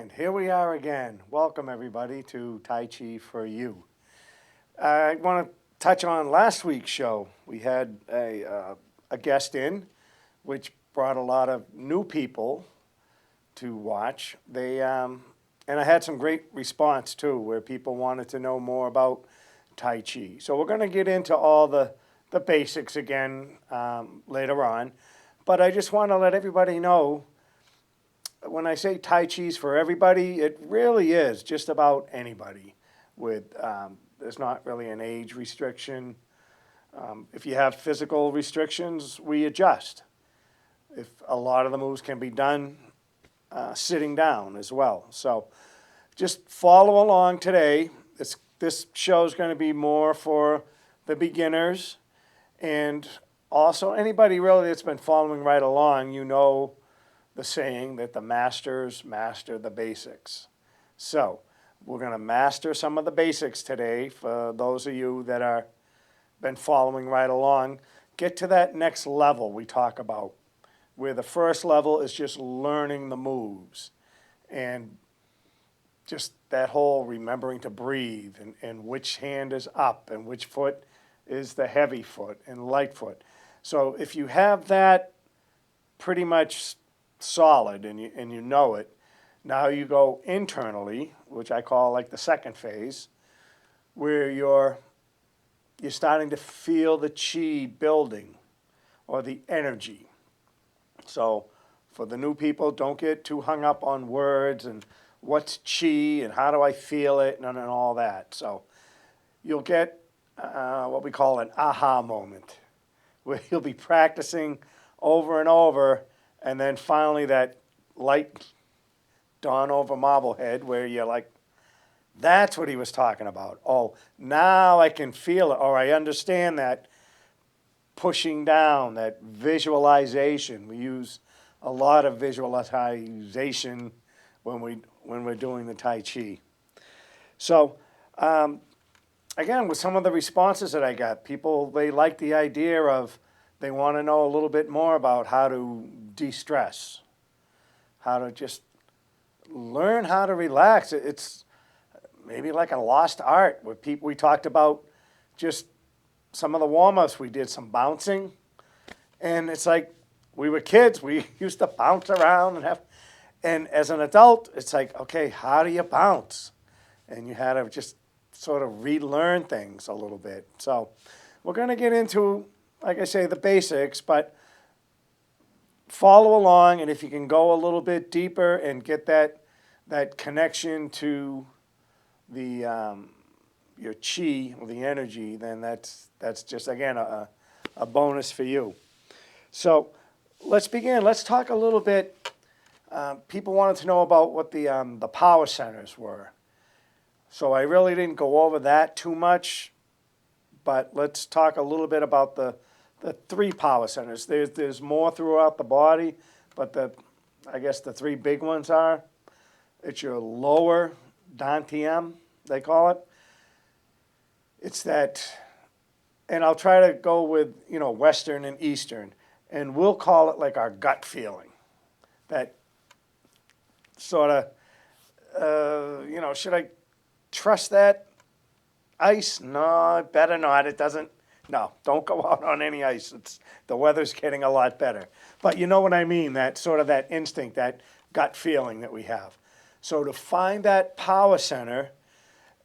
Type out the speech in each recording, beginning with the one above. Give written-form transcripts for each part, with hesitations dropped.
And here we are again. Welcome everybody to Tai Chi For You. I want to touch on last week's show. We had a guest in, which brought a lot of new people to watch. And I had some great response too, where people wanted to know more about Tai Chi. So we're going to get into all the basics again later on. But I just want to let everybody know, when I say Tai Chi's for everybody, it really is just about anybody. There's not really an age restriction. If you have physical restrictions, we adjust. If a lot of the moves can be done sitting down as well. So just follow along today. This show is going to be more for the beginners, and also anybody really that's been following right along. You know the saying that the masters master the basics. So we're going to master some of the basics today for those of you that are been following right along. Get to that next level we talk about, where the first level is just learning the moves and just that whole remembering to breathe and which hand is up and which foot is the heavy foot and light foot. So if you have that pretty much solid and you know it, now you go internally, which I call like the second phase, where you're starting to feel the chi building or the energy. So for the new people, don't get too hung up on words and what's chi and how do I feel it and all that. So you'll get what we call an aha moment, where you'll be practicing over and over, and then finally that light dawn over Marblehead, where you're like, that's what he was talking about. Oh, now I can feel it, or I understand that pushing down, that visualization. We use a lot of visualization when we're doing the Tai Chi. So again, with some of the responses that I got, people, they like the idea of, they want to know a little bit more about how to de-stress, how to just learn how to relax. It's maybe like a lost art where we talked about just some of the warm-ups. We did some bouncing, and it's like we were kids. We used to bounce around and as an adult, it's like, okay, how do you bounce? And you had to just sort of relearn things a little bit. So we're going to get into, like I say, the basics, but follow along, and if you can go a little bit deeper and get that connection to the your chi or the energy, then that's just, again, a bonus for you. So let's begin. Let's talk a little bit. People wanted to know about what the power centers were. So I really didn't go over that too much, but let's talk a little bit about the three power centers. There's more throughout the body, but I guess the three big ones are, it's your lower dantian, they call it. It's that, and I'll try to go with, Western and Eastern, and we'll call it like our gut feeling. That sort of, should I trust that ice? No, better not. It doesn't. No, don't go out on any ice. The weather's getting a lot better. But you know what I mean, that sort of that instinct, that gut feeling that we have. So to find that power center,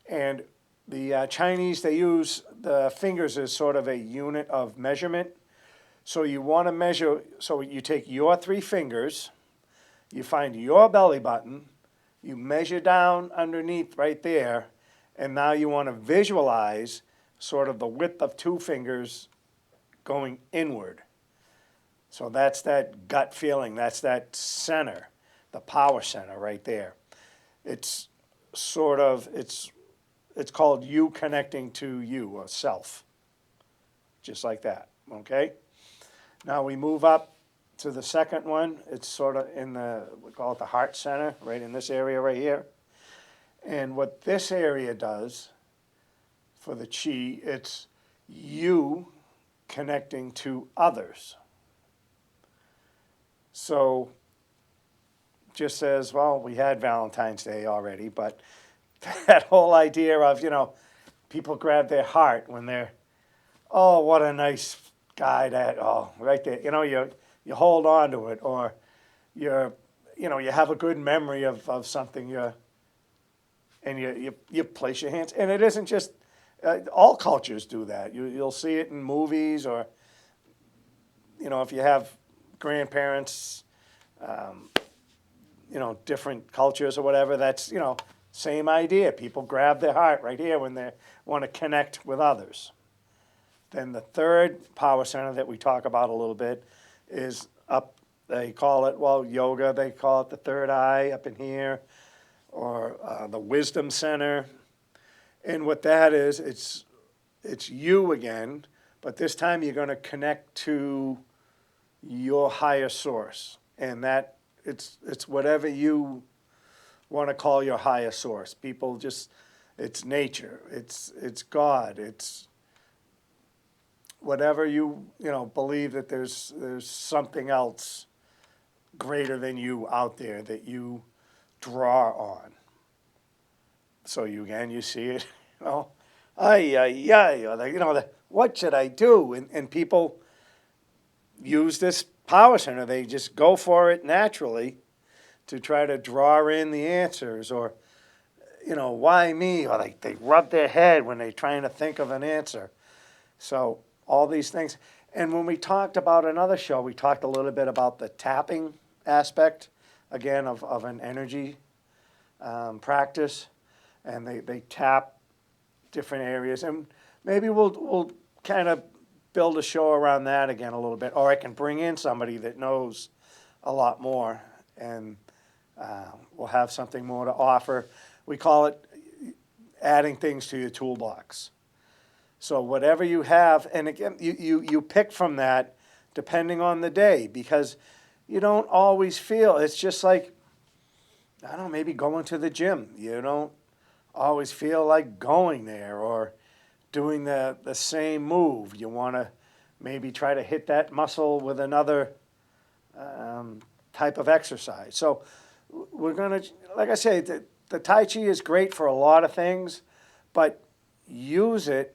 and the Chinese, they use the fingers as sort of a unit of measurement. So you want to measure, so you take your three fingers, you find your belly button, you measure down underneath right there, and now you want to visualize sort of the width of two fingers going inward. So that's that gut feeling. That's that center, the power center right there. It's sort of, it's called you connecting to you, or self. Just like that, okay? Now we move up to the second one. It's sort of we call it the heart center, right in this area right here. And what this area does for the chi, it's you connecting to others. So just says, well, we had Valentine's Day already, but that whole idea of, people grab their heart when they're, oh, what a nice guy that, oh, right there, you hold on to it, or you're, you have a good memory of something, and you place your hands, and it isn't just, all cultures do that. You'll see it in movies, or, if you have grandparents, different cultures or whatever, that's, same idea. People grab their heart right here when they want to connect with others. Then the third power center that we talk about a little bit is up, they call it, well, yoga, they call it the third eye up in here, or the wisdom center. And what that is, it's you again, but this time you're going to connect to your higher source. And that, it's whatever you want to call your higher source. People just, it's nature, it's God, it's whatever you believe that there's something else greater than you out there that you draw on. So you see it, what should I do? And people use this power center. They just go for it naturally to try to draw in the answers, or, why me? Or they rub their head when they're trying to think of an answer. So all these things. And when we talked about another show, we talked a little bit about the tapping aspect, again, of an energy practice. And they tap different areas. And maybe we'll kind of build a show around that again a little bit. Or I can bring in somebody that knows a lot more, and we'll have something more to offer. We call it adding things to your toolbox. So whatever you have, and again, you pick from that depending on the day, because you don't always feel, it's just like, I don't know, maybe going to the gym. You don't always feel like going there or doing the same move. You want to maybe try to hit that muscle with another type of exercise. So we're going to, like I say, the Tai Chi is great for a lot of things, but use it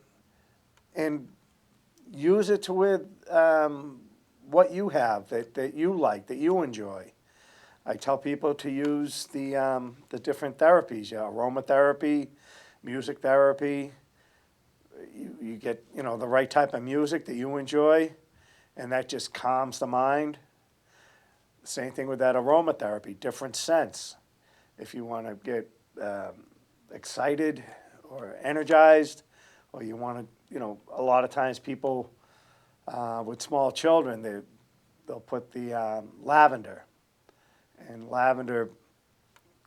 to with what you have that you like, that you enjoy. I tell people to use the different therapies, aromatherapy, music therapy. You get, the right type of music that you enjoy, and that just calms the mind. Same thing with that aromatherapy, different scents. If you want to get excited or energized, or you want to, a lot of times people with small children, they'll put the lavender. And lavender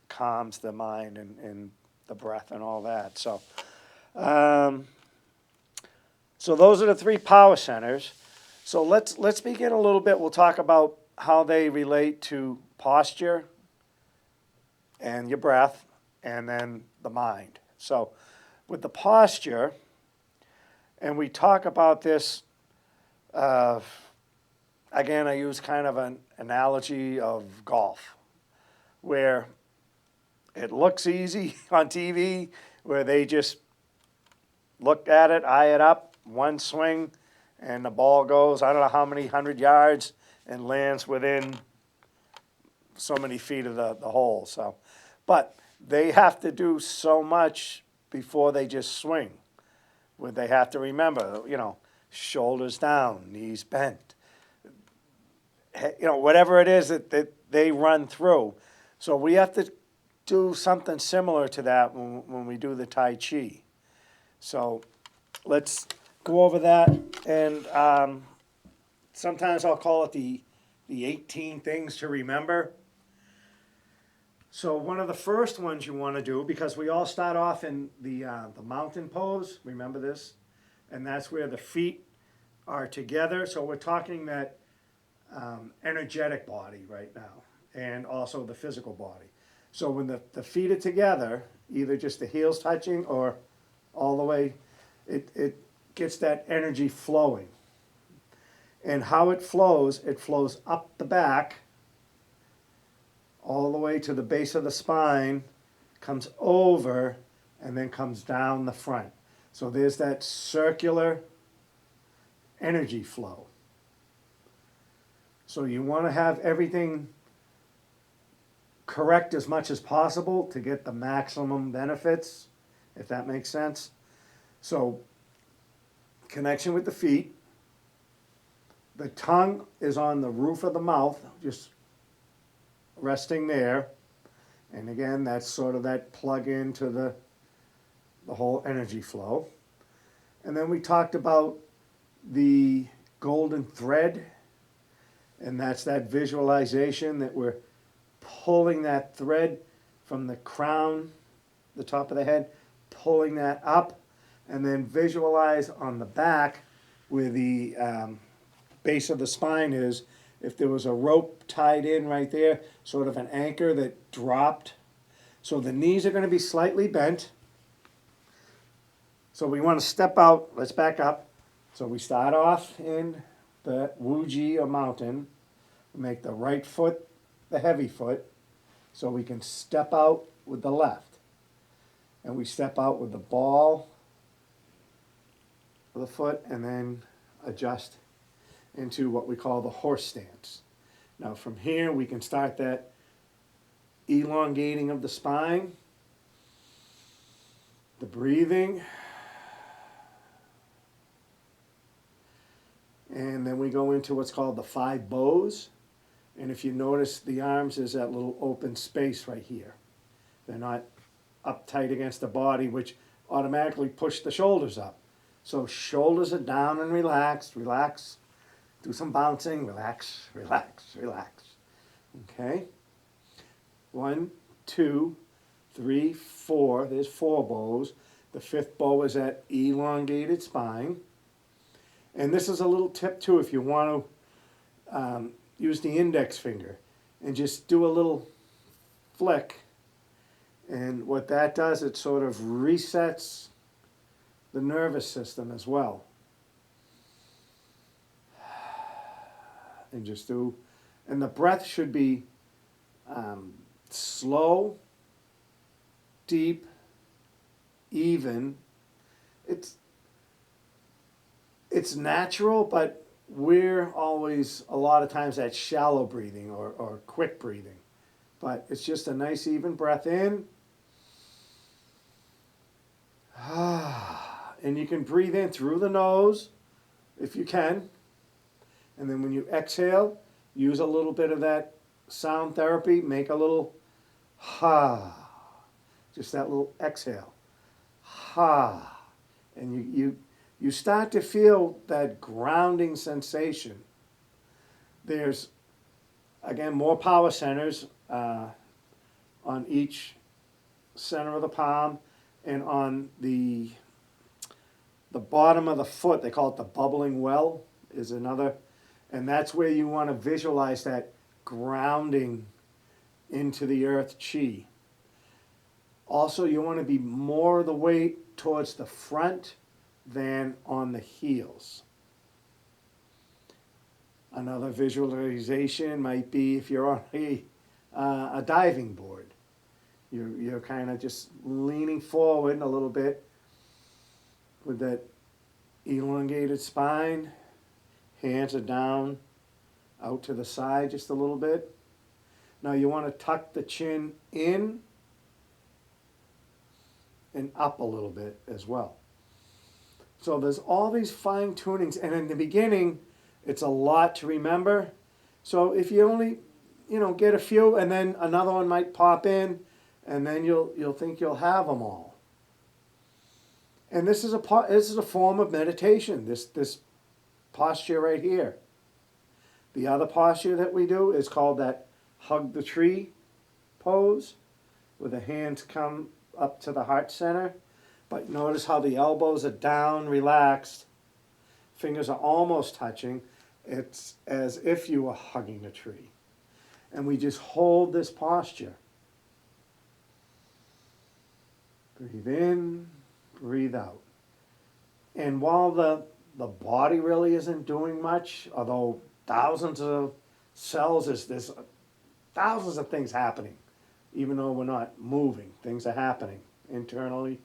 calms the mind and the breath and all that. So, so those are the three power centers. So let's begin a little bit. We'll talk about how they relate to posture and your breath, and then the mind. So with the posture, and we talk about this, again, I use kind of an analogy of golf, where it looks easy on TV, where they just look at it, eye it up, one swing, and the ball goes, I don't know how many 100 yards, and lands within so many feet of the hole. So, but they have to do so much before they just swing. They have to remember, shoulders down, knees bent, whatever it is that they run through. So we have to do something similar to that when we do the Tai Chi. So let's go over that, and sometimes I'll call it the 18 things to remember. So one of the first ones you want to do, because we all start off in the mountain pose, remember this? And that's where the feet are together. So we're talking that energetic body right now, and also the physical body. So when the feet are together, either just the heels touching or all the way, it gets that energy flowing. And how it flows up the back, all the way to the base of the spine, comes over, and then comes down the front. So there's that circular energy flow. So you want to have everything correct as much as possible to get the maximum benefits, if that makes sense. So connection with the feet. The tongue is on the roof of the mouth, just resting there. And again, that's sort of that plug into the whole energy flow. And then we talked about the golden thread, and that's that visualization that we're pulling that thread from the crown, the top of the head, pulling that up, and then visualize on the back where the base of the spine is, if there was a rope tied in right there, sort of an anchor that dropped. So the knees are going to be slightly bent. So we want to step out. Let's back up. So we start off in the Wuji or mountain. Make the right foot the heavy foot, so we can step out with the left. And we step out with the ball of the foot and then adjust into what we call the horse stance. Now from here we can start that elongating of the spine, the breathing, and then we go into what's called the 5 bows. And if you notice, the arms is that little open space right here. They're not up tight against the body, which automatically push the shoulders up. So shoulders are down and relaxed, relax. Do some bouncing, relax, relax, relax. Okay? 1, 2, 3, 4. There's 4 bows. The 5th bow is that elongated spine. And this is a little tip too, if you want to use the index finger and just do a little flick. And what that does, it sort of resets the nervous system as well. And just do, and the breath should be slow, deep, even. It's natural, but we're always, a lot of times, at shallow breathing or quick breathing. But it's just a nice even breath in. And you can breathe in through the nose if you can. And then when you exhale, use a little bit of that sound therapy. Make a little ha. Just that little exhale. Ha. And you start to feel that grounding sensation. There's, again, more power centers on each center of the palm, and on the bottom of the foot, they call it the bubbling well, is another. And that's where you want to visualize that grounding into the earth chi. Also, you want to be more of the weight towards the front than on the heels. Another visualization might be if you're on a diving board. You're kind of just leaning forward a little bit with that elongated spine. Hands are down, out to the side just a little bit. Now you want to tuck the chin in and up a little bit as well. So there's all these fine tunings, and in the beginning, it's a lot to remember. So if you only, get a few, and then another one might pop in, and then you'll think you'll have them all. And this is a form of meditation. This posture right here. The other posture that we do is called that hug the tree pose, where the hands come up to the heart center. But notice how the elbows are down, relaxed. Fingers are almost touching. It's as if you were hugging a tree. And we just hold this posture. Breathe in, breathe out. And while the body really isn't doing much, although thousands of cells, there's thousands of things happening. Even though we're not moving, things are happening internally,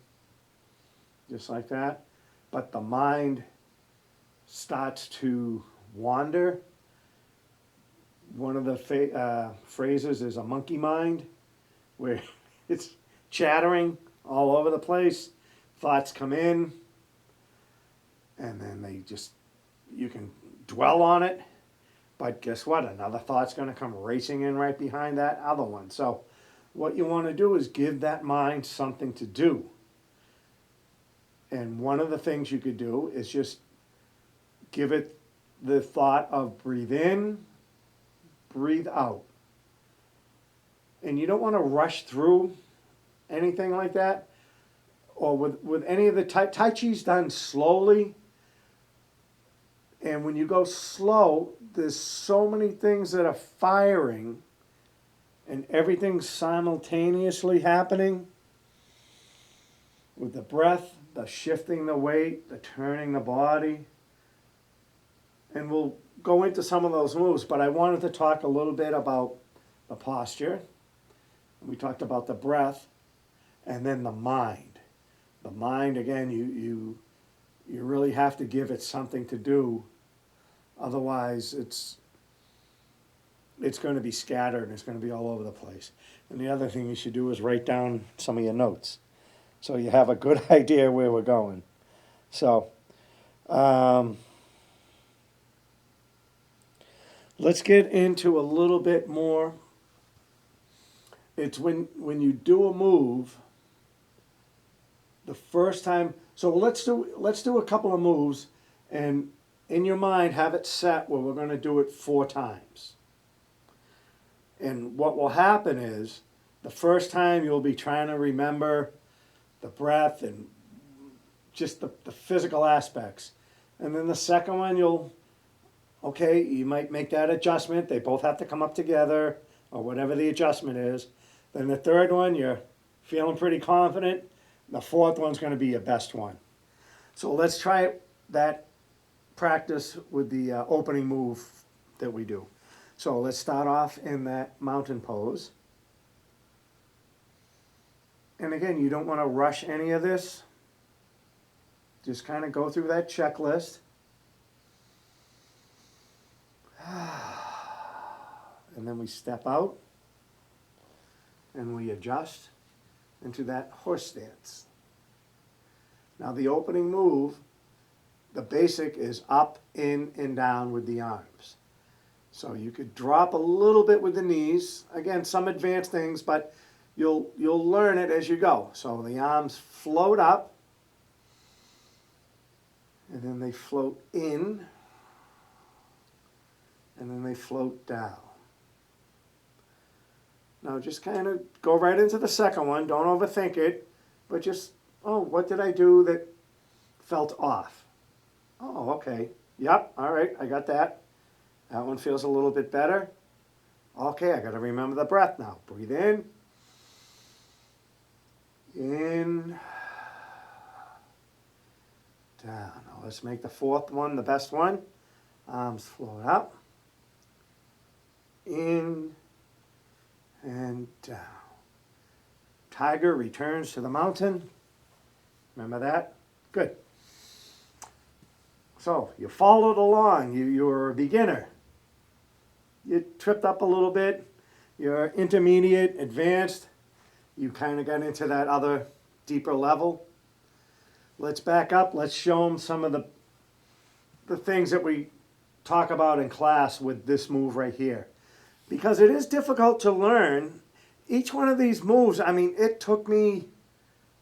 just like that. But the mind starts to wander. One of the phrases is a monkey mind, where it's chattering all over the place. Thoughts come in, and then you can dwell on it. But guess what? Another thought's going to come racing in right behind that other one. So what you want to do is give that mind something to do. And one of the things you could do is just give it the thought of breathe in, breathe out. And you don't want to rush through anything like that. Or with any of the Tai Chi's done slowly. And when you go slow, there's so many things that are firing and everything's simultaneously happening with the breath, the shifting the weight, the turning the body. And we'll go into some of those moves, but I wanted to talk a little bit about the posture. We talked about the breath and then the mind. The mind, again, you really have to give it something to do. Otherwise, it's going to be scattered and it's going to be all over the place. And the other thing you should do is write down some of your notes so you have a good idea where we're going. So, let's get into a little bit more. It's when you do a move, the first time. So let's do a couple of moves, and in your mind have it set where we're going to do it 4 times. And what will happen is the first time you'll be trying to remember the breath and just the physical aspects. And then the second one you might make that adjustment. They both have to come up together or whatever the adjustment is. Then the third one, you're feeling pretty confident. The fourth one's going to be your best one. So let's try that practice with the opening move that we do. So let's start off in that mountain pose. And again, you don't want to rush any of this. Just kind of go through that checklist. And then we step out and we adjust into that horse stance. Now the opening move, the basic is up, in, and down with the arms. So you could drop a little bit with the knees. Again, some advanced things, but you'll learn it as you go. So the arms float up, and then they float in, and then they float down. Now just kind of go right into the second one. Don't overthink it, but just, what did I do that felt off? Oh, okay. Yep, all right, I got that. That one feels a little bit better. Okay, I got to remember the breath now. Breathe in. In. Down. Now let's make the fourth one the best one. Arms float up. In and down. Tiger returns to the mountain. Remember that? Good. So you followed along. You're a beginner. You tripped up a little bit. You're intermediate, advanced. You kind of got into that other deeper level. Let's back up. Let's show them some of the things that we talk about in class with this move right here. Because it is difficult to learn. Each one of these moves, it took me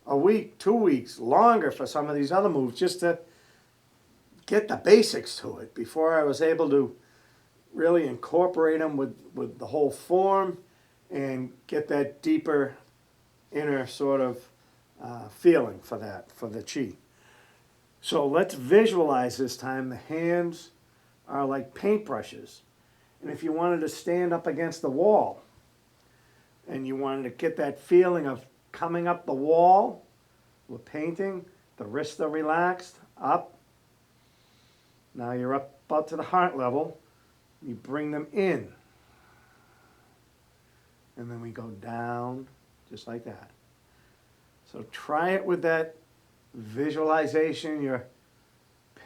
a week, 2 weeks, longer for some of these other moves just to get the basics to it before I was able to really incorporate them with the whole form and get that deeper inner sort of feeling for the chi. So let's visualize this time. The hands are like paintbrushes. And if you wanted to stand up against the wall and you wanted to get that feeling of coming up the wall with painting, the wrists are relaxed, up. Now you're up about to the heart level. You bring them in. and then we go down just like that. So try it with that visualization. You're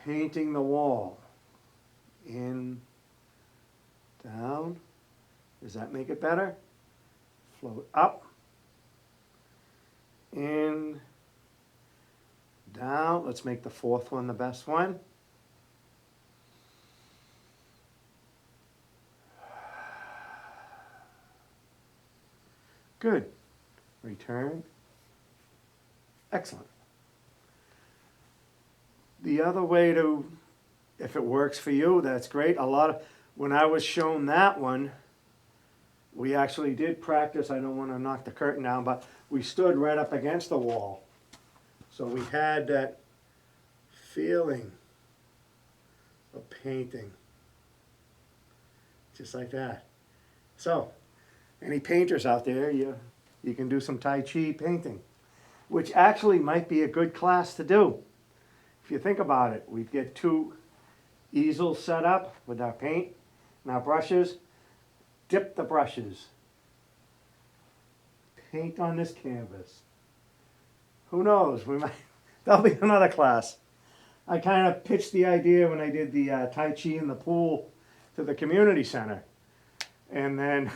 painting the wall. In, down. Does that make it better? Float up. In, down. Let's make the fourth one the best one. Good. Return. Excellent. The other way to, if it works for you, that's great. When I was shown that one, we actually did practice. I don't want to knock the curtain down, but we stood right up against the wall. So we had that feeling of painting. Just like that. So, any painters out there, you can do some Tai Chi painting, which actually might be a good class to do. If you think about it, we'd get 2 easels set up with our paint and our brushes. Dip the brushes. Paint on this canvas. Who knows? That'll be another class. I kind of pitched the idea when I did the Tai Chi in the pool to the community center. And then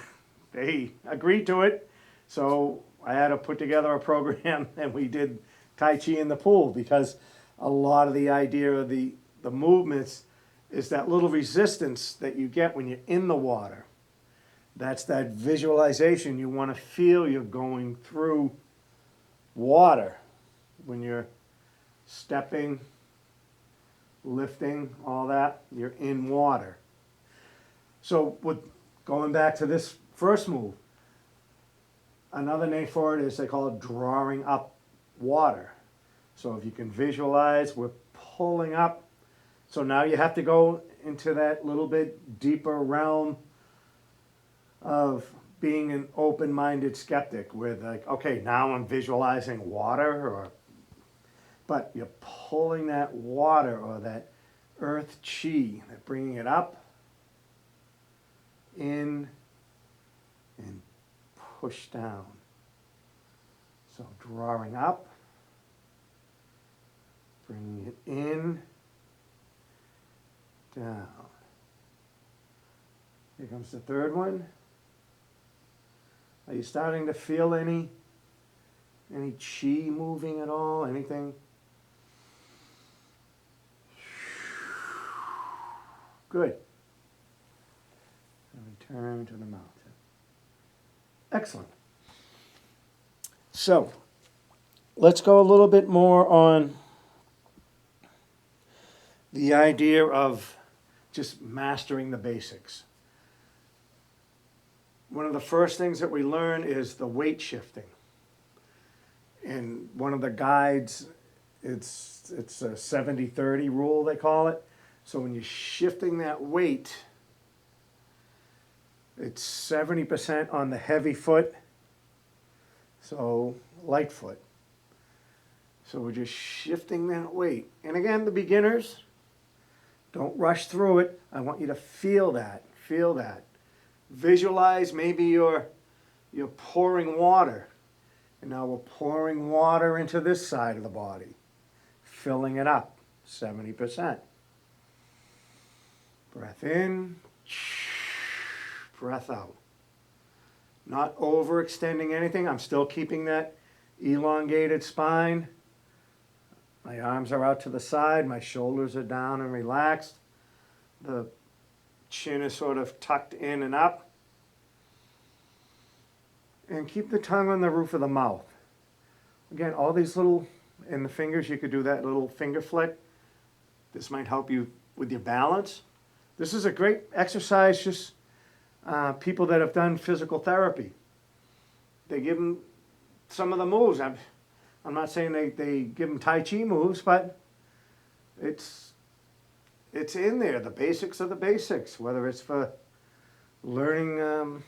they agreed to it. So I had to put together a program and we did Tai Chi in the pool, because a lot of the idea of the movements is that little resistance that you get when you're in the water. That's that visualization. You want to feel you're going through water when you're stepping, lifting, all that. You're in water. So going back to this first move, another name for it is they call it drawing up water. So if you can visualize, we're pulling up. So now you have to go into that little bit deeper realm of being an open-minded skeptic with like, okay, now I'm visualizing water, but you're pulling that water or that earth chi, that bringing it up, in, and push down. So drawing up, bringing it in, down. Here comes the third one. Are you starting to feel any chi moving at all? Anything? Good. And return to the mountain. Excellent. So, let's go a little bit more on the idea of just mastering the basics. One of the first things that we learn is the weight shifting. And one of the guides, it's a 70-30 rule, they call it. So when you're shifting that weight, it's 70% on the heavy foot, so light foot. So we're just shifting that weight. And again, the beginners, don't rush through it. I want you to feel that, feel that. Visualize maybe you're pouring water, and now we're pouring water into this side of the body, filling it up, 70%. Breath in, breath out. Not overextending anything. I'm still keeping that elongated spine. My arms are out to the side, my shoulders are down and relaxed. The chin is sort of tucked in and up. And keep the tongue on the roof of the mouth. Again, all these little, and the fingers, you could do that little finger flick. This might help you with your balance. This is a great exercise, just people that have done physical therapy. They give them some of the moves. I'm not saying they give them Tai Chi moves, but it's in there. The basics are the basics, whether it's for learning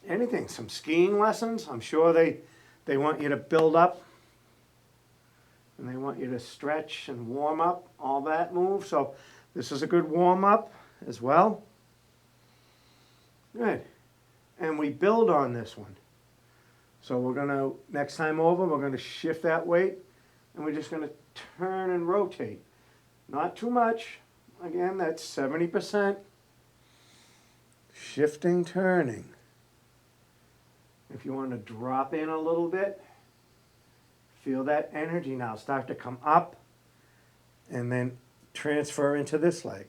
anything, some skiing lessons. I'm sure they want you to build up and they want you to stretch and warm up, all that move. So this is a good warm up as well. Good. and we build on this one. So we're gonna, next time over, we're gonna shift that weight, and we're just gonna turn and rotate. Not too much. Again, that's 70%. Shifting, turning. If you want to drop in a little bit, feel that energy now start to come up and then transfer into this leg.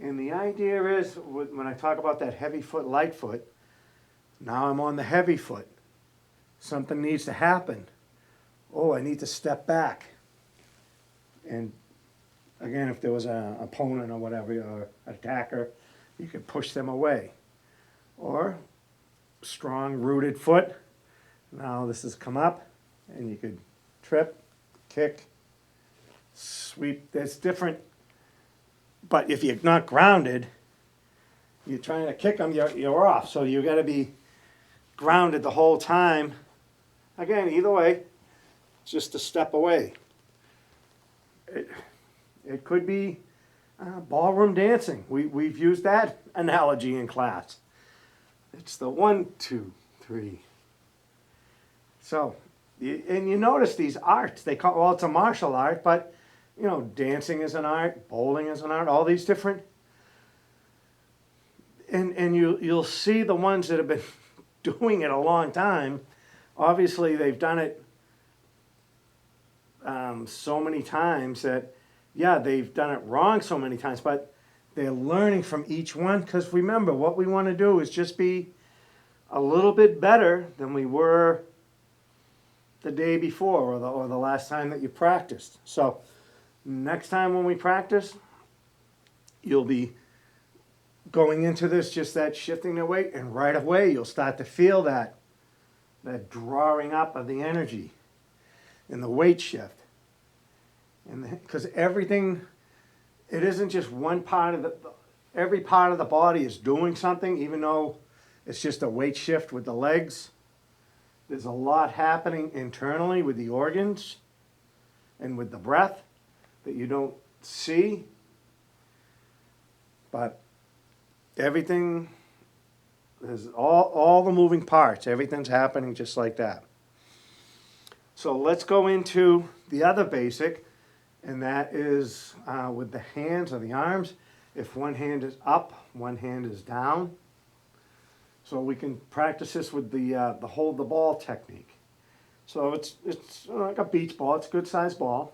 And the idea is, when I talk about that heavy foot, light foot, now I'm on the heavy foot. Something needs to happen. Oh, I need to step back. And again, if there was an opponent or whatever, or an attacker, you could push them away. Or strong rooted foot. Now this has come up, and you could trip, kick, sweep. There's different. But if you're not grounded, you're trying to kick them, you're off. So you got to be grounded the whole time. Again, either way, just a step away. It could be ballroom dancing. We've used that analogy in class. It's the 1, 2, 3. So, and you notice these arts, they call, well, it's a martial art, but you know, dancing is an art, bowling is an art, all these different, and you'll see the ones that have been doing it a long time. Obviously, they've done it so many times that, yeah, they've done it wrong so many times, but they're learning from each one. Because remember, what we want to do is just be a little bit better than we were the day before or the last time that you practiced. So next time when we practice, you'll be going into this, just that shifting the weight, and right away you'll start to feel that drawing up of the energy and the weight shift. And because everything, it isn't just one part of every part of the body is doing something, even though it's just a weight shift with the legs. There's a lot happening internally with the organs and with the breath that you don't see. But everything, there's all the moving parts, everything's happening just like that. So let's go into the other basic, and that is with the hands or the arms. If one hand is up, one hand is down. So we can practice this with the hold the ball technique. So it's like a beach ball. It's a good sized ball.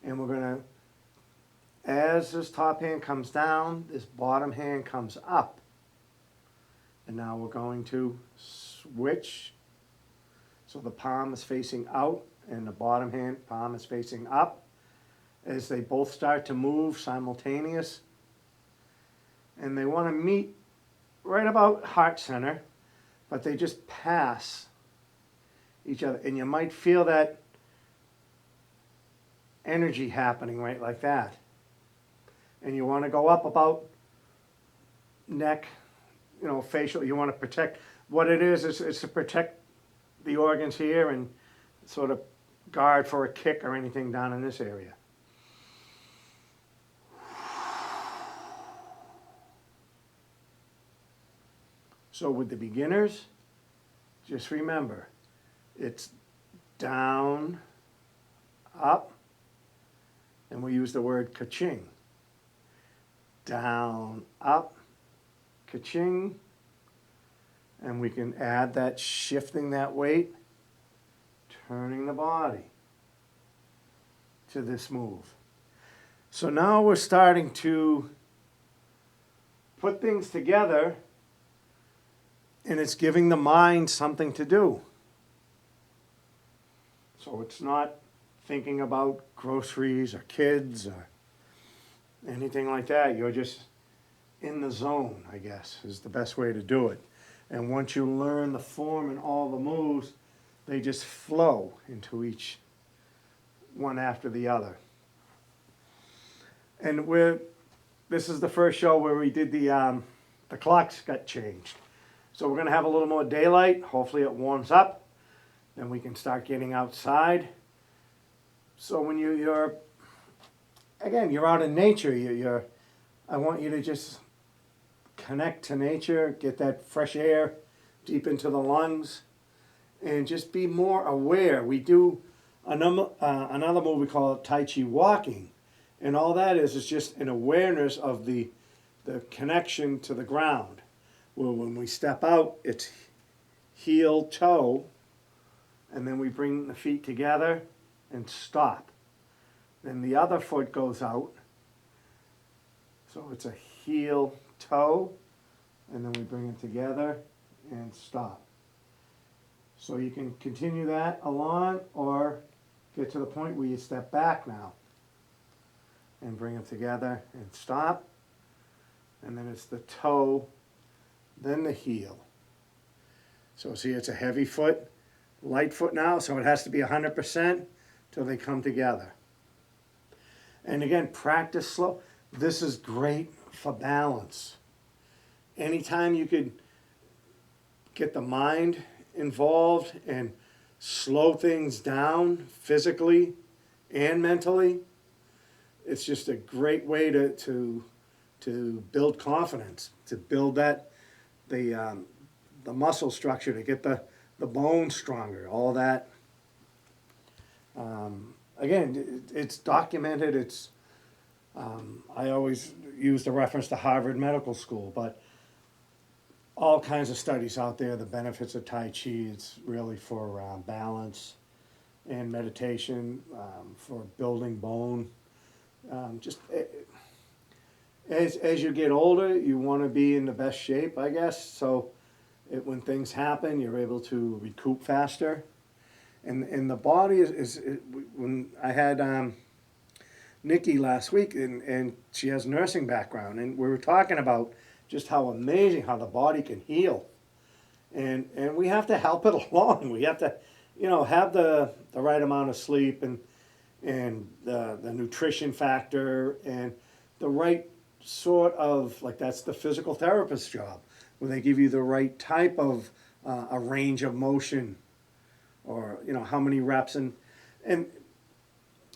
And we're going to, as this top hand comes down, this bottom hand comes up. And now we're going to switch. So the palm is facing out and the bottom hand palm is facing up. As they both start to move simultaneous. And they want to meet right about heart center, but they just pass each other. And you might feel that energy happening right like that. And you want to go up about neck, you know, facial. You want to protect. What it is to protect the organs here and sort of guard for a kick or anything down in this area. So with the beginners, just remember, it's down, up, and we use the word ka-ching. Down, up, ka-ching, and we can add that shifting that weight, turning the body to this move. So now we're starting to put things together, and it's giving the mind something to do. So it's not thinking about groceries or kids or anything like that. You're just in the zone, I guess, is the best way to do it. And once you learn the form and all the moves, they just flow into each one after the other. And this is the first show where we did the clocks got changed. So we're going to have a little more daylight. Hopefully it warms up. Then we can start getting outside. So when you're out in nature, I want you to just connect to nature, get that fresh air deep into the lungs, and just be more aware. We do another move we call it Tai Chi Walking, and all that is just an awareness of the connection to the ground. Well, when we step out, it's heel, toe, and then we bring the feet together and stop. Then the other foot goes out, so it's a heel, toe, and then we bring it together and stop. So you can continue that along or get to the point where you step back now and bring it together and stop. And then it's the toe, then the heel. So see, it's a heavy foot, light foot now, so it has to be 100% till they come together. And again, practice slow. This is great for balance. Anytime you could get the mind involved and slow things down physically and mentally, it's just a great way to build confidence, to build that the muscle structure, to get the bone stronger, all that. Again, it's documented. It's I always use the reference to Harvard Medical School, but all kinds of studies out there, the benefits of Tai Chi. It's really for balance and meditation, for building bone. As you get older, you want to be in the best shape, I guess. So when things happen, you're able to recoup faster. And the body when I had Nikki last week, and she has nursing background, and we were talking about just how amazing how the body can heal. And we have to help it along. We have to, have the right amount of sleep and the nutrition factor and the right sort of, like, that's the physical therapist's job, where they give you the right type of a range of motion, or how many reps, and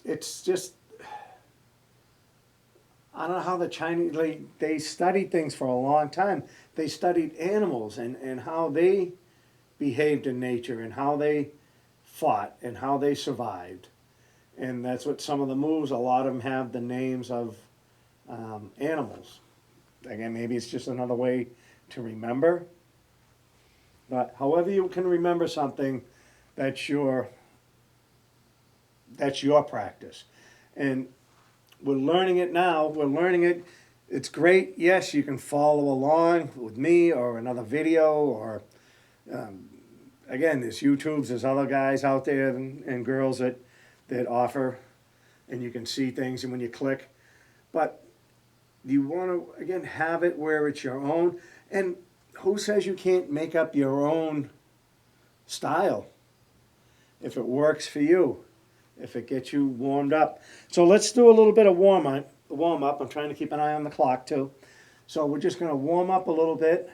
it's just, I don't know how the Chinese, they studied things for a long time. They studied animals and how they behaved in nature and how they fought and how they survived. And that's what some of the moves, a lot of them have the names of animals. Again, maybe it's just another way to remember. But however you can remember something, that's your practice. And we're learning it now. We're learning it. It's great. Yes, you can follow along with me or another video, or again, there's YouTubes, there's other guys out there and girls that offer, and you can see things, and when you click. But you want to, again, have it where it's your own. And who says you can't make up your own style if it works for you, if it gets you warmed up? So let's do a little bit of warm up. I'm trying to keep an eye on the clock too. So we're just going to warm up a little bit.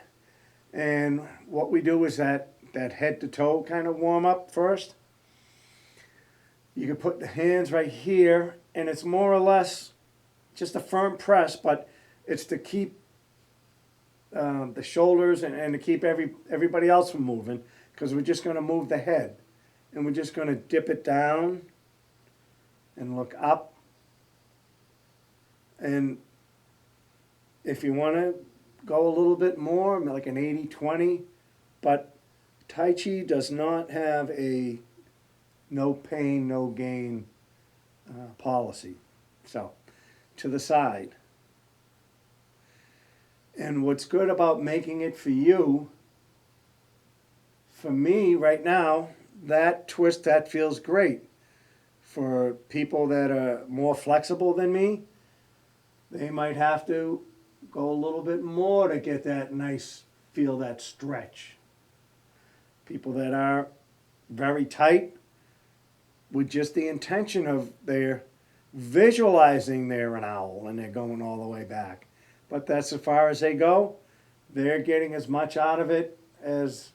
And what we do is that head to toe kind of warm up first. You can put the hands right here, and it's more or less just a firm press, but it's to keep the shoulders and to keep everybody else from moving, because we're just going to move the head. And we're just going to dip it down and look up. And if you want to go a little bit more, like an 80-20, but Tai Chi does not have a no pain, no gain policy. So, to the side. And what's good about making it for you, for me right now, that twist, that feels great. For people that are more flexible than me, they might have to go a little bit more to get that nice, feel that stretch. People that are very tight, with just the intention of they're visualizing they're an owl and they're going all the way back. But that's as far as they go. They're getting as much out of it as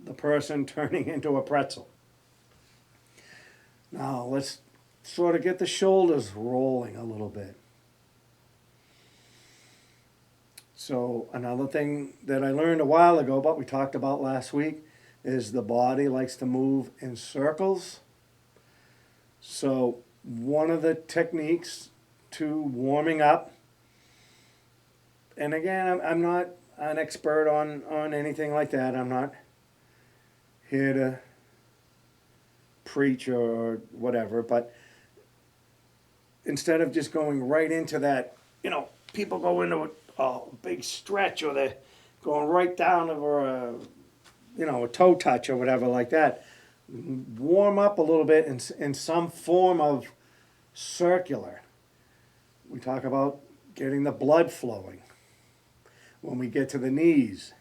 the person turning into a pretzel. Now let's sort of get the shoulders rolling a little bit. So another thing that I learned a while ago, but we talked about last week, is the body likes to move in circles. So one of the techniques to warming up, and again, I'm not an expert on anything like that. I'm not here to preach or whatever, but instead of just going right into that, people go into a big stretch, or they're going right down over a toe touch or whatever like that. Warm up a little bit in some form of circular. We talk about getting the blood flowing. When we get to the knees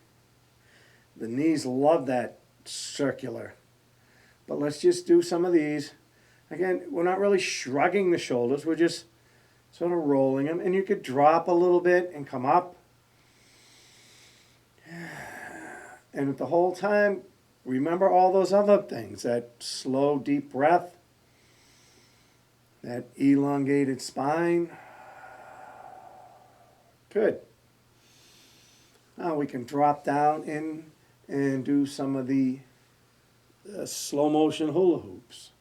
love that circular. But let's just do some of these. Again, we're not really shrugging the shoulders, we're just sort of rolling them. And you could drop a little bit and come up. And the whole time, remember all those other things, that slow, deep breath, that elongated spine. Good. Now we can drop down in and do some of the slow motion hula hoops.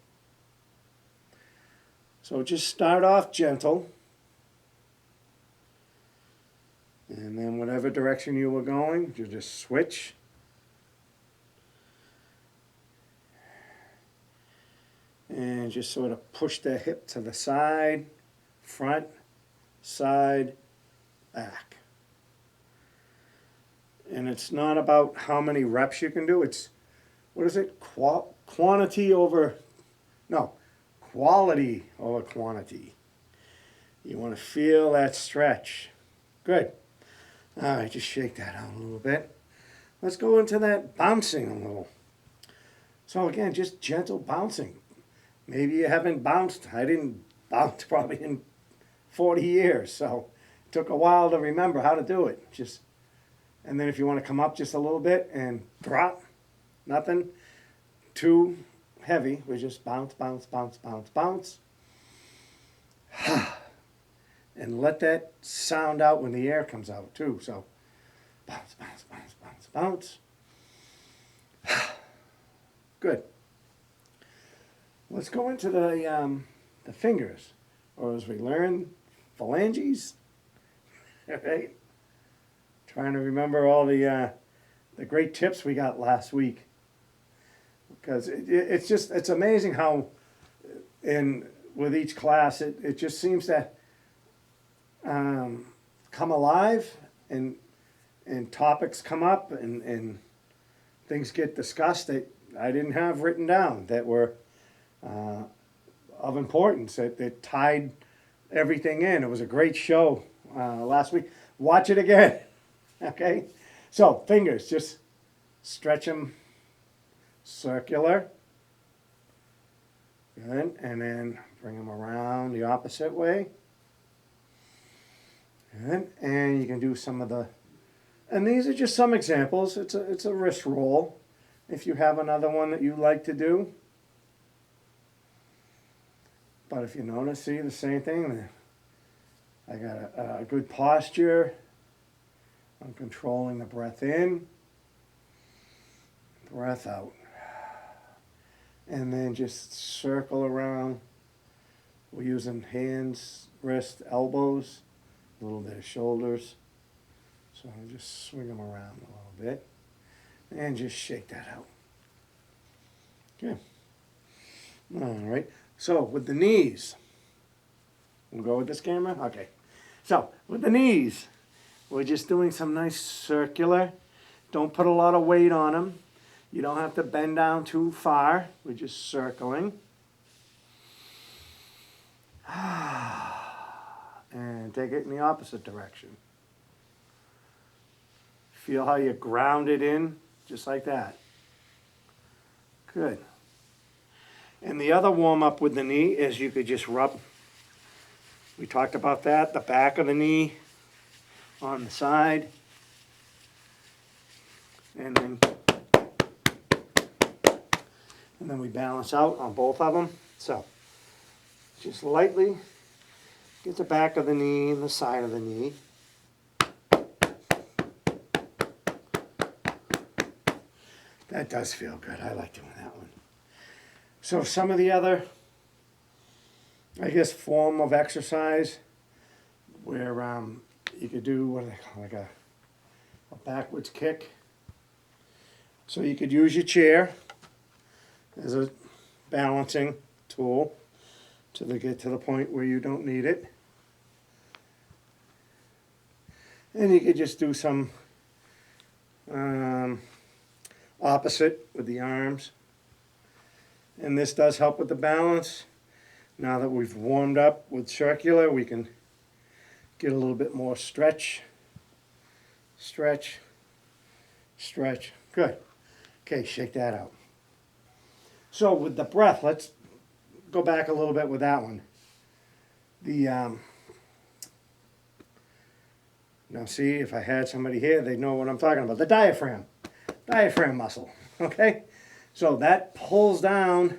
So just start off gentle. And then whatever direction you were going, you just switch. And just sort of push the hip to the side, front, side, back. And it's not about how many reps you can do. It's, quality over quantity. You want to feel that stretch. Good. All right, just shake that out a little bit. Let's go into that bouncing a little. So again, just gentle bouncing. Maybe you haven't bounced. I didn't bounce probably in 40 years, so it took a while to remember how to do it. And then if you want to come up just a little bit and drop, nothing too heavy. We just bounce, bounce, bounce, bounce, bounce. And let that sound out when the air comes out too. So bounce, bounce, bounce, bounce, bounce. Good. Let's go into the fingers, or as we learn, phalanges. Right? Trying to remember all the great tips we got last week, because it's amazing how with each class it just seems to come alive, and topics come up, and things get discussed that I didn't have written down that were of importance, that tied everything in. It was a great show last week. Watch it again. Okay? So, fingers, just stretch them circular. Good. And then bring them around the opposite way. Good. And you can do some of and these are just some examples. It's a wrist roll. If you have another one that you like to do. But if you notice, see the same thing. I got a good posture. I'm controlling the breath in, breath out. And then just circle around. We're using hands, wrists, elbows, a little bit of shoulders. So I'll just swing them around a little bit. And just shake that out. Okay. All right. So with the knees, we'll go with this camera? Okay. So with the knees, we're just doing some nice circular. Don't put a lot of weight on them. You don't have to bend down too far. We're just circling. And take it in the opposite direction. Feel how you ground it in, just like that. Good. And the other warm-up with the knee is you could just rub, we talked about that, the back of the knee on the side. And then we balance out on both of them. So just lightly get the back of the knee and the side of the knee. That does feel good. I like doing that one. So some of the other, I guess, form of exercise where you could do, what do they call, like a backwards kick. So you could use your chair as a balancing tool till they get to the point where you don't need it. And you could just do some opposite with the arms. And this does help with the balance. Now that we've warmed up with circular, we can get a little bit more stretch. Stretch. Stretch. Good. Okay, shake that out. So with the breath, let's go back a little bit with that one. Now see, if I had somebody here, they'd know what I'm talking about. The diaphragm muscle, okay? So that pulls down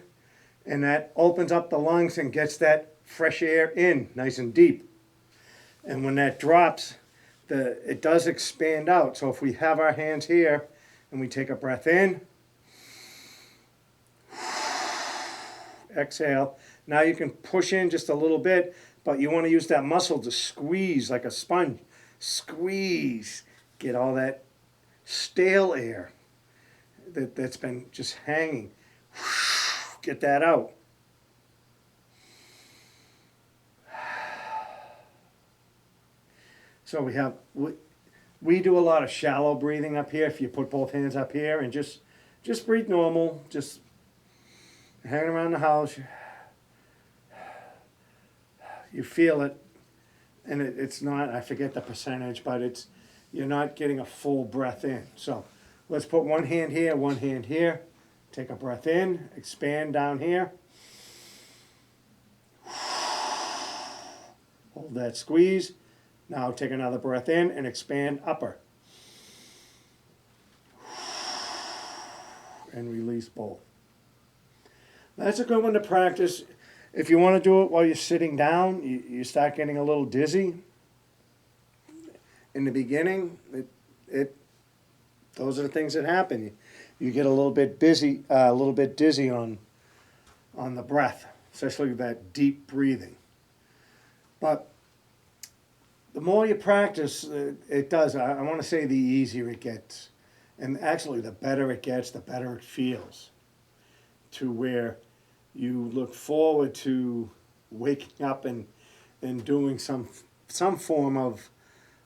and that opens up the lungs and gets that fresh air in nice and deep. And when that drops, it does expand out. So if we have our hands here and we take a breath in, exhale. Now you can push in just a little bit, but you want to use that muscle to squeeze like a sponge. Squeeze. Get all that stale air that's been just hanging. Get that out. So we do a lot of shallow breathing up here. If you put both hands up here and just breathe normal, just hanging around the house, you feel it, and it's not, I forget the percentage, but you're not getting a full breath in. So let's put one hand here, take a breath in, expand down here. Hold that squeeze. Now take another breath in and expand upper. And release both. That's a good one to practice. If you want to do it while you're sitting down, you start getting a little dizzy. In the beginning, those are the things that happen. You get a little bit dizzy on the breath, especially that deep breathing. But the more you practice, it does. I want to say the easier it gets. And actually, the better it gets, the better it feels. To where you look forward to waking up and doing some form of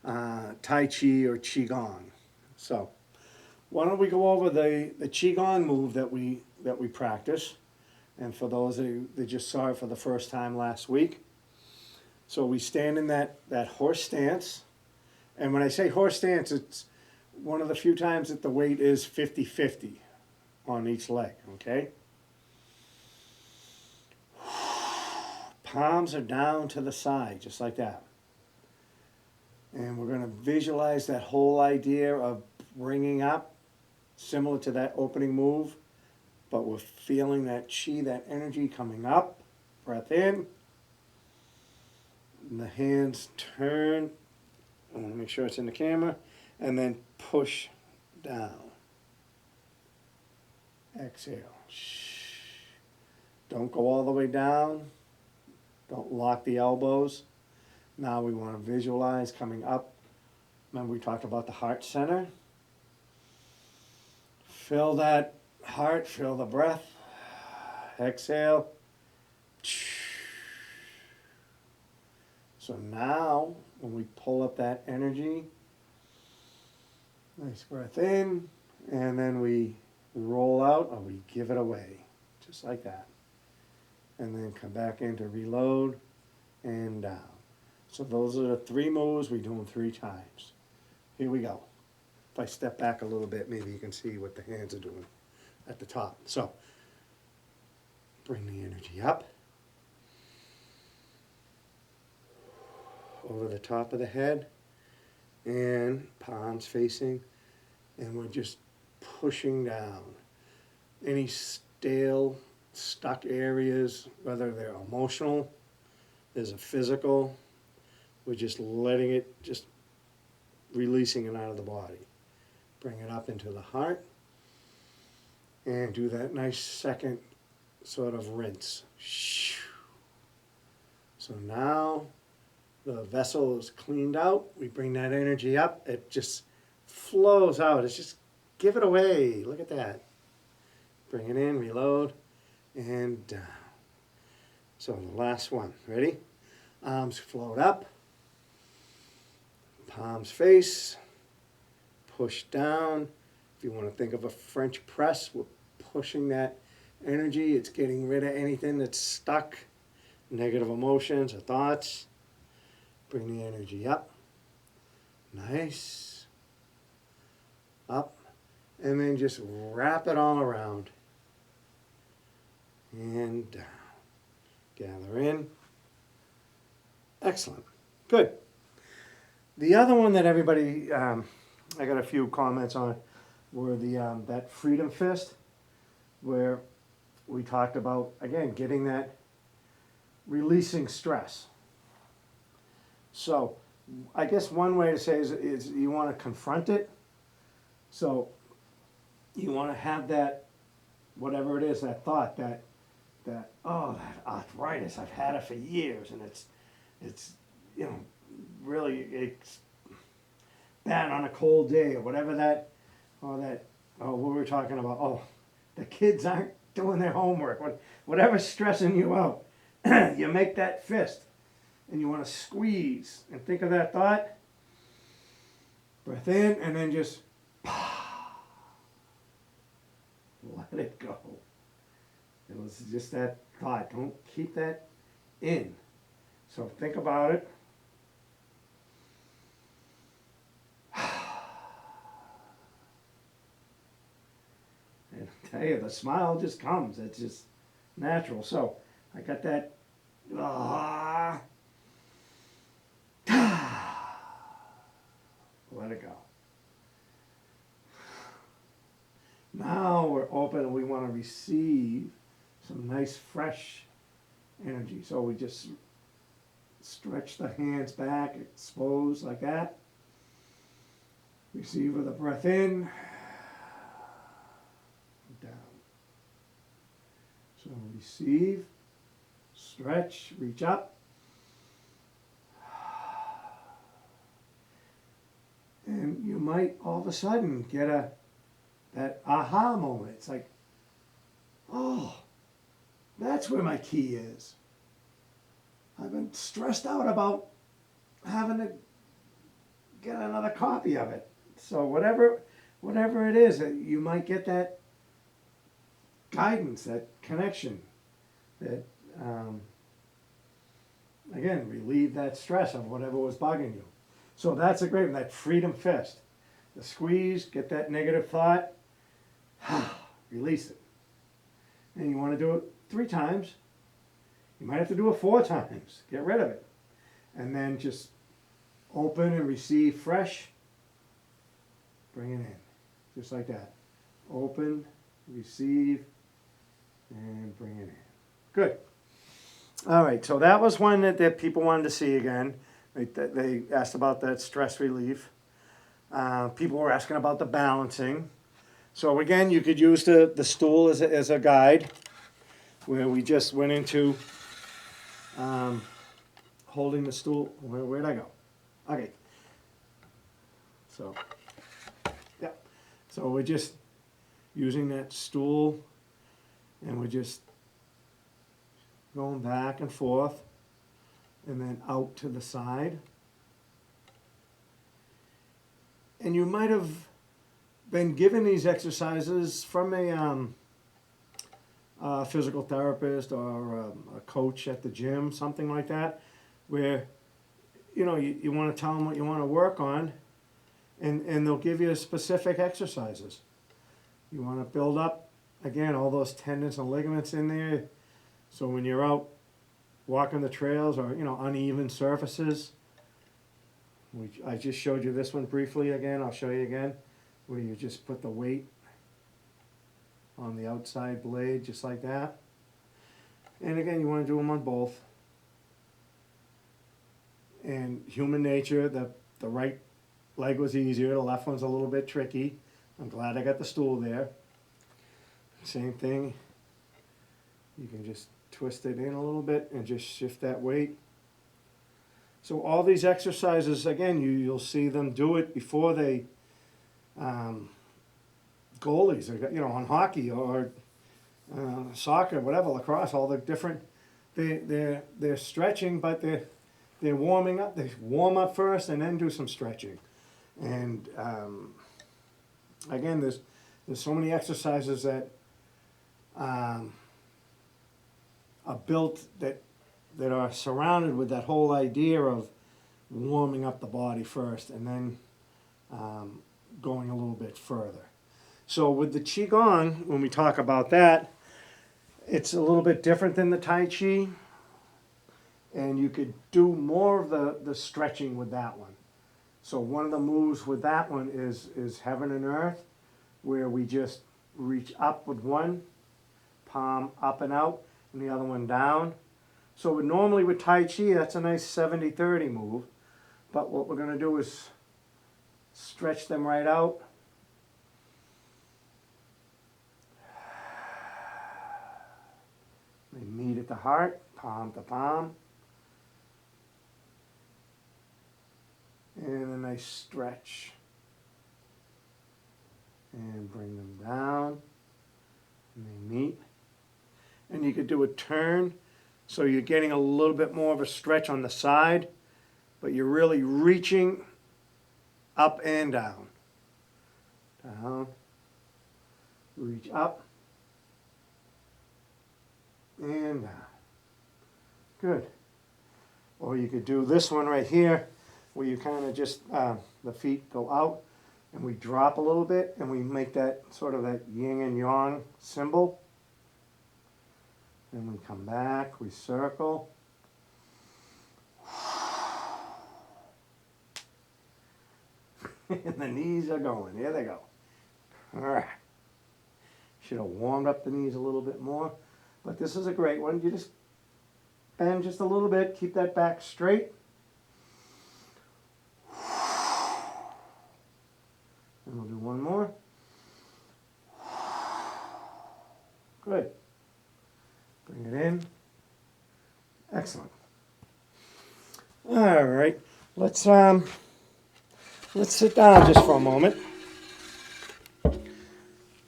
Tai Chi or Qigong. So why don't we go over the Qigong move that we practice. And for those that just saw it for the first time last week. So we stand in that horse stance. And when I say horse stance, it's one of the few times that the weight is 50-50 on each leg, okay? Palms are down to the side, just like that. And we're going to visualize that whole idea of bringing up, similar to that opening move, but we're feeling that chi, that energy coming up. Breath in. And the hands turn. I want to make sure it's in the camera. And then push down. Exhale. Don't go all the way down. Don't lock the elbows. Now we want to visualize coming up. Remember we talked about the heart center. Fill that heart, fill the breath. Exhale. So now, when we pull up that energy, nice breath in, and then we roll out or we give it away, just like that. And then come back in to reload and down. So those are the three moves. We do them 3 times. Here we go. If I step back a little bit, maybe you can see what the hands are doing at the top. So bring the energy up. Over the top of the head. And palms facing. And we're just pushing down. Any stale, stuck areas, whether they're emotional, there's a physical, we're just letting it, just releasing it out of the body. Bring it up into the heart. and do that nice second sort of rinse. So now the vessel is cleaned out. We bring that energy up. It just flows out. It's just give it away. Look at that. Bring it in, reload, and down. So the last one. Ready? Arms float up. Palms face. Push down. If you want to think of a French press, we're pushing that energy. It's getting rid of anything that's stuck, negative emotions or thoughts. Bring the energy up. Nice. Up. And then just wrap it all around. And down. Gather in. Excellent. Good. The other one that everybody, I got a few comments on, were that freedom fist, where we talked about, again, getting that, releasing stress. So I guess one way to say is you want to confront it. So you want to have that, whatever it is, that thought, that oh, that arthritis, I've had it for years, and it's really it's bad on a cold day, or whatever what we were talking about, the kids aren't doing their homework, whatever's stressing you out, you make that fist, and you want to squeeze, and think of that thought, breath in, and then just let it go. It was just that thought. Don't keep that in. So think about it. And I tell you, the smile just comes. It's just natural. So I got that. Let it go. Now we're open and we want to receive some nice fresh energy. So we just stretch the hands back, expose like that. Receive with a breath in, down. So receive, stretch, reach up. And you might all of a sudden get that aha moment. It's like, oh, that's where my key is. I've been stressed out about having to get another copy of it. So whatever it is, you might get that guidance, that connection, that again, relieve that stress of whatever was bugging you. So that's a great one, that freedom fist. The squeeze, get that negative thought, release it. And you want to do it 3 times. You might have to do it 4 times. Get rid of it. And then just open and receive fresh. Bring it in. Just like that. Open, receive, and bring it in. Good. All right, so that was one that people wanted to see again. They asked about that stress relief. People were asking about the balancing. So again, you could use the stool as a guide, where we just went into holding the stool. Where'd I go? Okay. So, yeah. So we're just using that stool, and we're just going back and forth, and then out to the side. And you might have been given these exercises from a physical therapist or a coach at the gym, something like that, where you want to tell them what you want to work on, and they'll give you specific exercises. You want to build up, again, all those tendons and ligaments in there, so when you're out walking the trails or uneven surfaces. I just showed you this one briefly again. I'll show you again, where you just put the weight on the outside blade, just like that. And again, you want to do them on both. And human nature, the right leg was easier, the left one's a little bit tricky. I'm glad I got the stool there. Same thing. You can just twist it in a little bit and just shift that weight. So all these exercises, again, you'll see them do it before they, goalies, or, on hockey or soccer, whatever, lacrosse, all the different, they're stretching, but they're warming up. They warm up first and then do some stretching. And again, there's so many exercises that are built that are surrounded with that whole idea of warming up the body first and then going a little bit further. So with the Qigong, when we talk about that, it's a little bit different than the Tai Chi, and you could do more of the stretching with that one. So one of the moves with that one is heaven and earth, where we just reach up with one, palm up and out, and the other one down. So normally with Tai Chi, that's a nice 70-30 move, but what we're going to do is stretch them right out. They meet at the heart, palm to palm. And a nice stretch. And bring them down. And they meet. And you could do a turn, so you're getting a little bit more of a stretch on the side, but you're really reaching up and down. Down. Reach up. And down. Good. Or you could do this one right here, where you kind of just, the feet go out, and we drop a little bit, and we make that sort of that yin and yang symbol. Then we come back, we circle. And the knees are going. There they go. All right. Should have warmed up the knees a little bit more. But this is a great one. You just bend just a little bit. Keep that back straight. And we'll do one more. Good. Bring it in. Excellent. All right. Let's sit down just for a moment.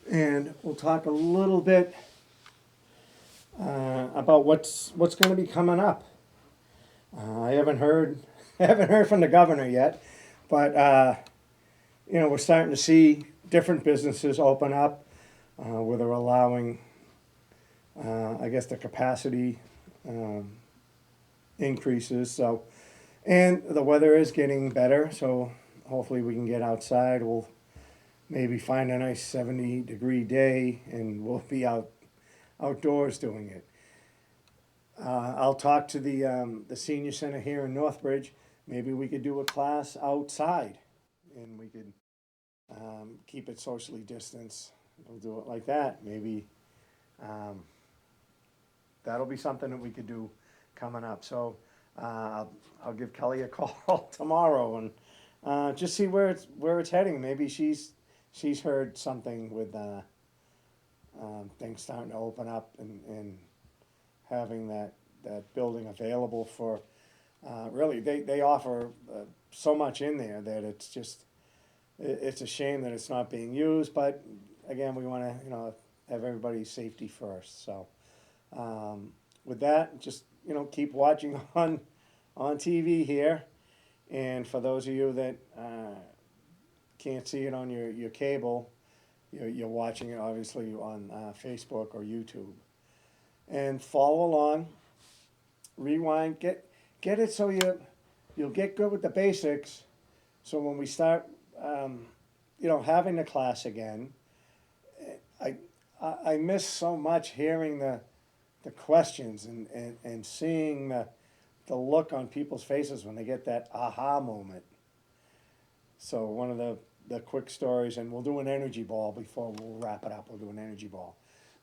And we'll talk a little bit about what's going to be coming up. I haven't heard from the governor yet, but we're starting to see different businesses open up where they're allowing, I guess, the capacity increases. So, and the weather is getting better, so hopefully we can get outside. We'll maybe find a nice 70-degree day, and we'll be outdoors doing it. I'll talk to the senior center here in Northbridge. Maybe we could do a class outside, and we could keep it socially distanced. We'll do it like that. Maybe that'll be something that we could do coming up. So I'll give Kelly a call tomorrow and just see where it's heading. Maybe she's heard something with things starting to open up and having that building available for, really, they offer so much in there that it's a shame that it's not being used, but again, we want to, have everybody's safety first. So with that, just, keep watching on TV here. And for those of you that can't see it on your cable, you're watching it obviously on Facebook or YouTube. And follow along, rewind, get it so you'll get good with the basics. So when we start, having the class again, I miss so much hearing the questions and seeing the look on people's faces when they get that aha moment. So one of the quick stories, and we'll do an energy ball before we'll wrap it up. We'll do an energy ball.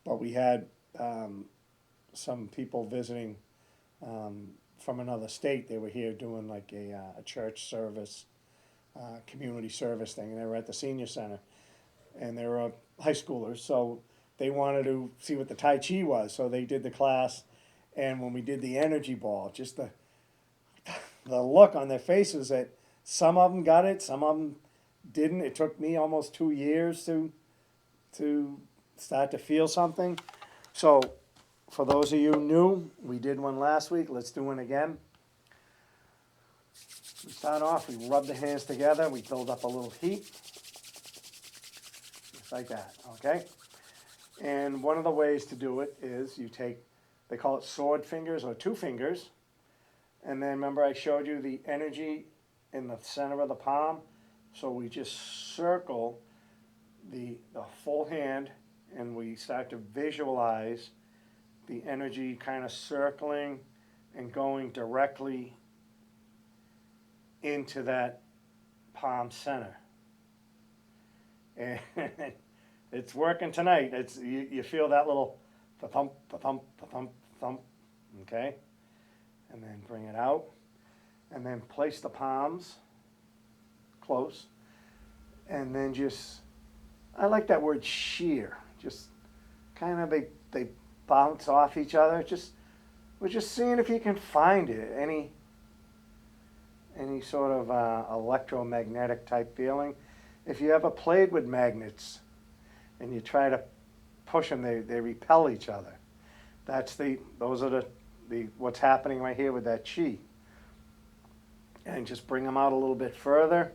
But we had some people visiting from another state. They were here doing like a church service, community service thing, and they were at the senior center. And they were high schoolers, so they wanted to see what the Tai Chi was, so they did the class. And when we did the energy ball, just the look on their faces that some of them got it, some of them didn't. It took me almost 2 years to start to feel something. So for those of you new, we did one last week. Let's do one again. We start off, we rub the hands together, we build up a little heat, just like that, okay? And one of the ways to do it is you take, they call it sword fingers or 2 fingers, and then remember I showed you the energy in the center of the palm, so we just circle the full hand, and we start to visualize the energy kind of circling and going directly into that palm center. And it's working tonight. It's you feel that little thump, thump, thump, thump, okay? And then bring it out, and then place the palms close, and then just, I like that word shear. Just kind of they bounce off each other. We're just seeing if you can find it, any sort of electromagnetic type feeling. If you ever played with magnets and you try to push them, they repel each other. Those are the what's happening right here with that chi. And just bring them out a little bit further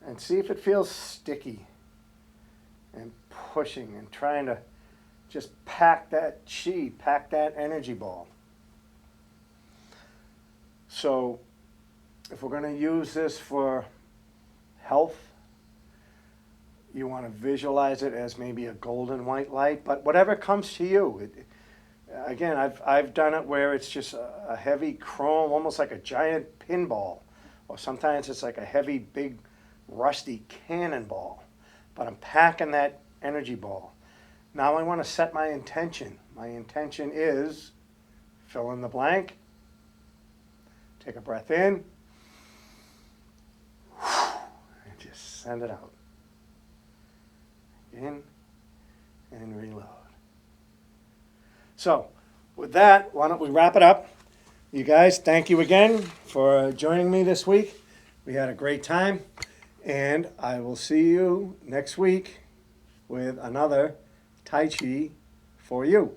and see if it feels sticky and pushing and trying to just pack that chi, pack that energy ball. So if we're going to use this for health, you want to visualize it as maybe a golden white light, but whatever comes to you. Again, I've done it where it's just a heavy chrome, almost like a giant pinball, or sometimes it's like a heavy, big, rusty cannonball. But I'm packing that energy ball. Now I want to set my intention. My intention is fill in the blank. Take a breath in, and just send it out. In and reload. So, with that, why don't we wrap it up? You guys, thank you again for joining me this week. We had a great time, and I will see you next week with another Tai Chi for You.